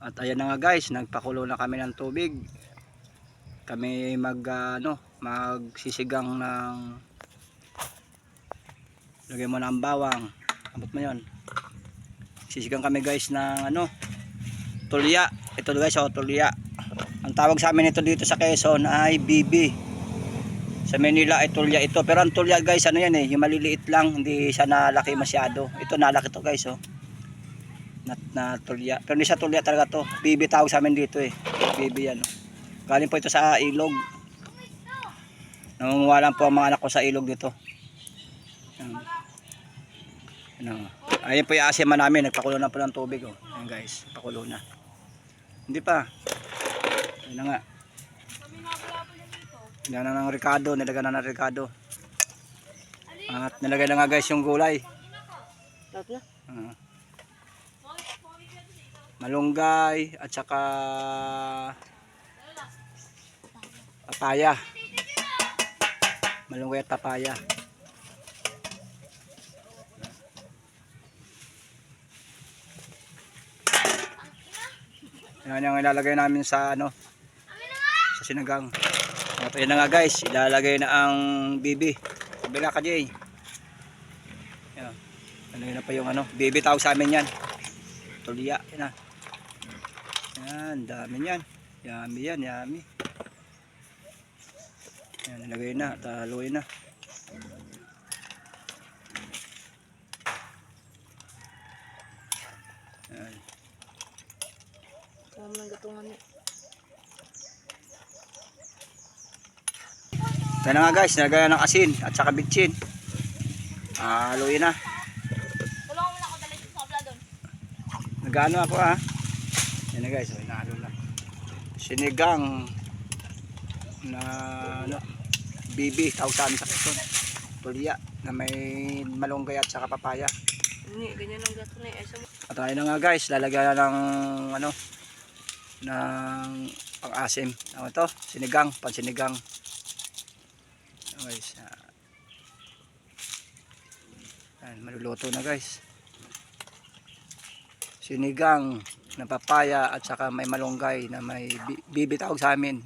At ayan na nga guys, nagpakulo na kami ng tubig. Kami magsisigang ng lagay mo na ang bawang. Abot mo 'yon. Sisigang kami guys ng tulya. Ito guys, tulya. Ang tawag sa amin ito dito sa Quezon ay bibi. Sa Manila ay tulya ito. Pero ang tulya guys, yan yung maliliit lang, hindi siya nalaki masyado. Ito nalaki to guys, na tulya. Pero hindi siya tulya talaga to. Bibi tawag sa amin dito Bibi yan. Galing po ito sa ilog. Nangunguha po ang mga anak ko sa ilog dito. Ayun po yung asima namin. Nagpakulo na po ng tubig. Ayan guys, pakulo na. Hindi pa. Ayun na nga. Yan na ng Ricardo. Nilagay na ng Ricardo. At nilagay na nga guys yung gulay. Malunggay at saka papaya. Malunggay at papaya. Yan yung ilalagay namin sa sa sinigang. At yun na nga guys, ilalagay na ang bibi. Kabila ka Jay. Yan. Ilalagay na pa yung bibi tawag sa amin yan. Tulya. Yan na. Yan, dami yan. Yummy yan, yummy. Yan, ilalagay na. Taloy na. Yan. Yan na nga guys, nilagay ng asin at saka bitchin. Haluin na. Tulungan mo na ako dala sa sobra doon. Nagano ako Yan na guys, hinahalo na. Sinigang na bibi, tawag sa amin sa Quezon. Tulya na may malunggay at saka papaya. Hindi, ganyan lang gato na At ayun na nga guys, lalagyan na ng ng pang-asim. Ito, sinigang, pansinigang. Guys, maluluto na guys. Sinigang na papaya at saka may malunggay na may bibi tawag sa amin.